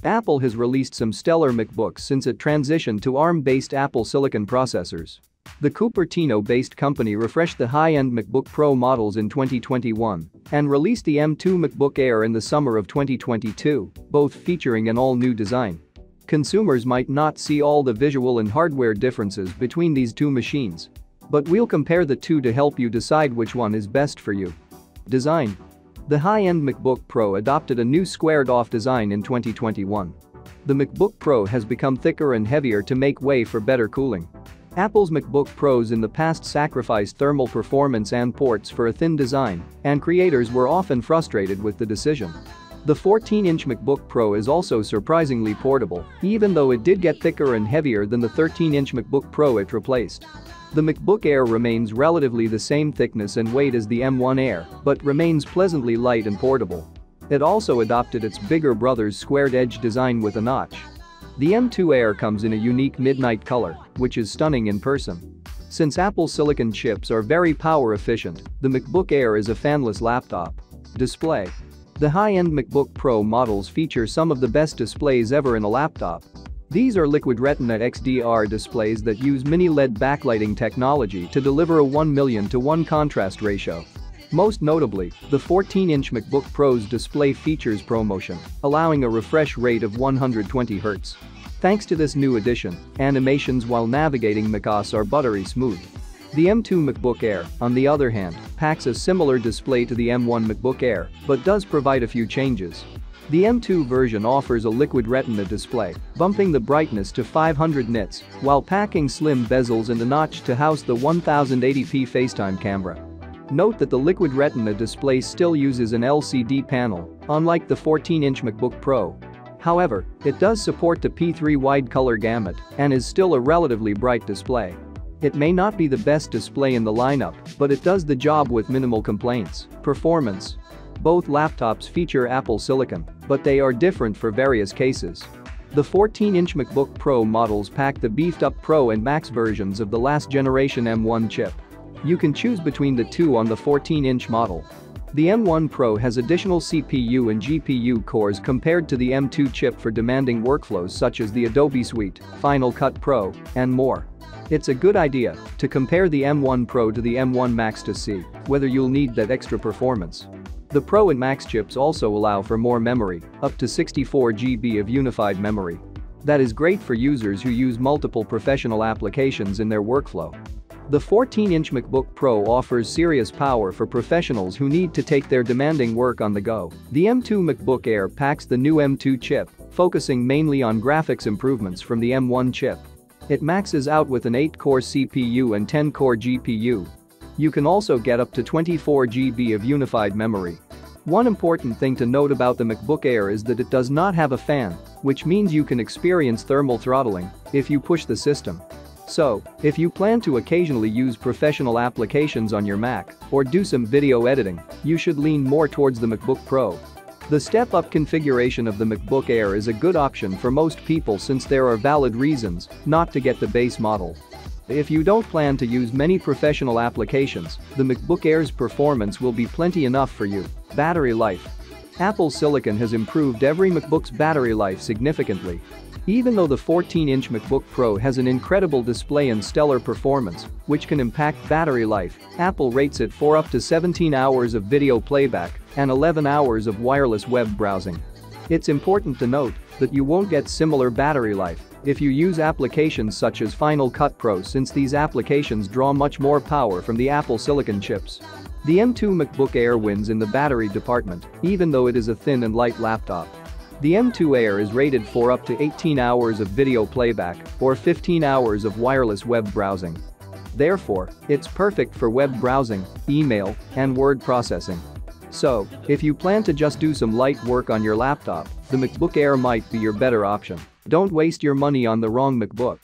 Apple has released some stellar MacBooks since it transitioned to ARM-based Apple Silicon processors. The Cupertino-based company refreshed the high-end MacBook Pro models in 2021 and released the M2 MacBook Air in the summer of 2022, both featuring an all-new design. Consumers might not see all the visual and hardware differences between these two machines, but we'll compare the two to help you decide which one is best for you. Design. The high-end MacBook Pro adopted a new squared-off design in 2021. The MacBook Pro has become thicker and heavier to make way for better cooling. Apple's MacBook Pros in the past sacrificed thermal performance and ports for a thin design, and creators were often frustrated with the decision. The 14-inch MacBook Pro is also surprisingly portable, even though it did get thicker and heavier than the 13-inch MacBook Pro it replaced. The MacBook Air remains relatively the same thickness and weight as the M1 Air, but remains pleasantly light and portable. It also adopted its bigger brother's squared-edge design with a notch. The M2 Air comes in a unique midnight color, which is stunning in person. Since Apple Silicon chips are very power efficient, the MacBook Air is a fanless laptop. Display. The high-end MacBook Pro models feature some of the best displays ever in a laptop. These are Liquid Retina XDR displays that use mini LED backlighting technology to deliver a 1:1 contrast ratio. Most notably, the 14-inch MacBook Pro's display features ProMotion, allowing a refresh rate of 120 Hz. Thanks to this new addition, animations while navigating macOS are buttery smooth. The M2 MacBook Air, on the other hand, packs a similar display to the M1 MacBook Air, but does provide a few changes. The M2 version offers a Liquid Retina display, bumping the brightness to 500 nits, while packing slim bezels and a notch to house the 1080p FaceTime camera. Note that the Liquid Retina display still uses an LCD panel, unlike the 14-inch MacBook Pro. However, it does support the P3 wide color gamut and is still a relatively bright display. It may not be the best display in the lineup, but it does the job with minimal complaints. Performance. Both laptops feature Apple Silicon, but they are different for various cases. The 14-inch MacBook Pro models pack the beefed-up Pro and Max versions of the last generation M1 chip. You can choose between the two on the 14-inch model. The M1 Pro has additional CPU and GPU cores compared to the M2 chip for demanding workflows such as the Adobe Suite, Final Cut Pro, and more. It's a good idea to compare the M1 Pro to the M1 Max to see whether you'll need that extra performance. The Pro and Max chips also allow for more memory, up to 64 GB of unified memory. That is great for users who use multiple professional applications in their workflow. The 14-inch MacBook Pro offers serious power for professionals who need to take their demanding work on the go. The M2 MacBook Air packs the new M2 chip, focusing mainly on graphics improvements from the M1 chip. It maxes out with an 8-core CPU and 10-core GPU. You can also get up to 24 GB of unified memory. One important thing to note about the MacBook Air is that it does not have a fan, which means you can experience thermal throttling if you push the system. So, if you plan to occasionally use professional applications on your Mac or do some video editing, you should lean more towards the MacBook Pro. The step-up configuration of the MacBook Air is a good option for most people since there are valid reasons not to get the base model. If you don't plan to use many professional applications, the MacBook Air's performance will be plenty enough for you. Battery life. Apple Silicon has improved every MacBook's battery life significantly. Even though the 14-inch MacBook Pro has an incredible display and stellar performance, which can impact battery life, Apple rates it for up to 17 hours of video playback and 11 hours of wireless web browsing. It's important to note that you won't get similar battery life if you use applications such as Final Cut Pro, since these applications draw much more power from the Apple Silicon chips. The M2 MacBook Air wins in the battery department, even though it is a thin and light laptop. The M2 Air is rated for up to 18 hours of video playback or 15 hours of wireless web browsing. Therefore, it's perfect for web browsing, email, and word processing. So, if you plan to just do some light work on your laptop, the MacBook Air might be your better option. Don't waste your money on the wrong MacBook.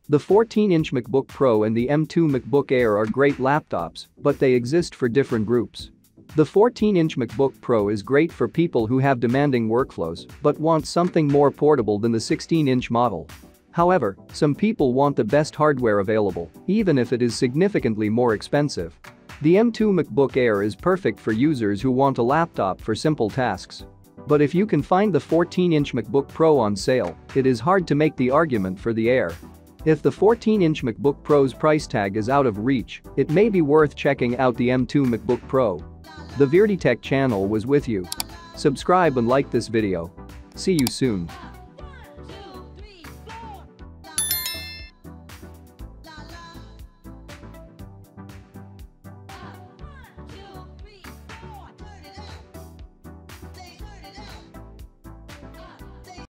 The 14-inch MacBook Pro and the M2 MacBook Air are great laptops, but they exist for different groups. The 14-inch MacBook Pro is great for people who have demanding workflows but want something more portable than the 16-inch model. However, some people want the best hardware available, even if it is significantly more expensive. The M2 MacBook Air is perfect for users who want a laptop for simple tasks. But if you can find the 14-inch MacBook Pro on sale, it is hard to make the argument for the Air. If the 14-inch MacBook Pro's price tag is out of reach, it may be worth checking out the M2 MacBook Pro. The VeerdyTech channel was with you. Subscribe and like this video. See you soon.